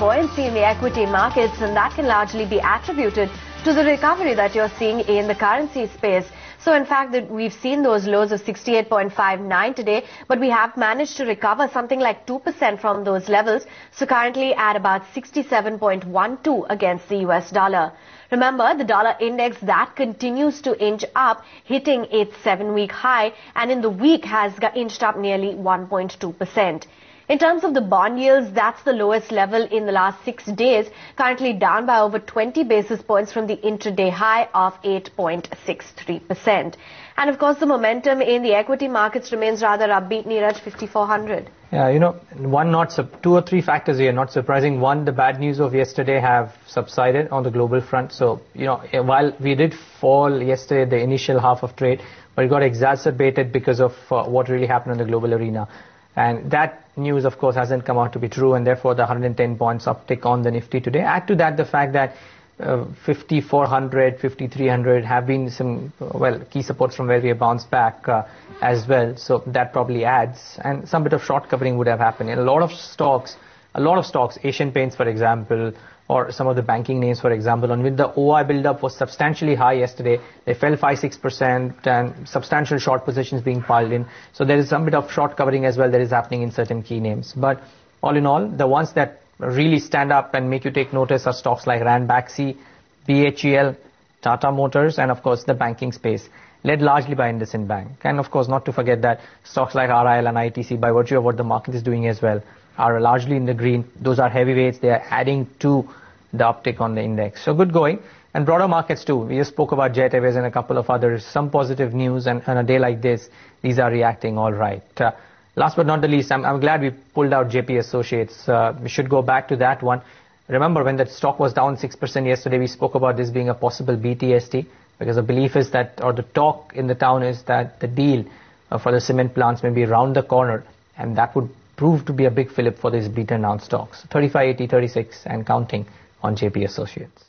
buoyancy in the equity markets, and that can largely be attributed to the recovery that you're seeing in the currency space. So in fact, we've seen those lows of 68.59 today, but we have managed to recover something like 2% from those levels. So currently at about 67.12 against the US dollar. Remember, the dollar index that continues to inch up, hitting its 7-week high, and in the week has inched up nearly 1.2%. In terms of the bond yields, that's the lowest level in the last 6 days, currently down by over 20 basis points from the intraday high of 8.63%. And of course, the momentum in the equity markets remains rather upbeat, Neeraj, 5,400. Yeah, two or three factors here, not surprising. One, the bad news of yesterday have subsided on the global front. So, while we did fall yesterday, the initial half of trade, but it got exacerbated because of what really happened in the global arena. And that news, of course, hasn't come out to be true, and therefore the 110 points uptick on the Nifty today. Add to that the fact that 5,400, 5,300 have been some, key supports from where we have bounced back as well. So that probably adds, and some bit of short covering would have happened. In a lot of stocks, Asian Paints, for example, or some of the banking names, for example, on which the OI build-up was substantially high yesterday. They fell 5-6% and substantial short positions being piled in. So there is some bit of short covering as well that is happening in certain key names. But all in all, the ones that really stand up and make you take notice are stocks like Ranbaxy, BHEL, Tata Motors, and of course the banking space, led largely by IndusInd Bank. And of course, not to forget that stocks like RIL and ITC, by virtue of what the market is doing as well, are largely in the green. Those are heavyweights. They are adding to the uptick on the index. So good going. And broader markets too. We just spoke about Jet Airways and a couple of others. Some positive news, and on a day like this, these are reacting all right. Last but not the least, I'm glad we pulled out JP Associates. We should go back to that one. Remember, when the stock was down 6% yesterday, we spoke about this being a possible BTST, because the belief is that, or the talk in the town is that the deal for the cement plants may be around the corner, and that would prove to be a big fillip for these beaten down stocks. 35, 80, 36 and counting on JP Associates.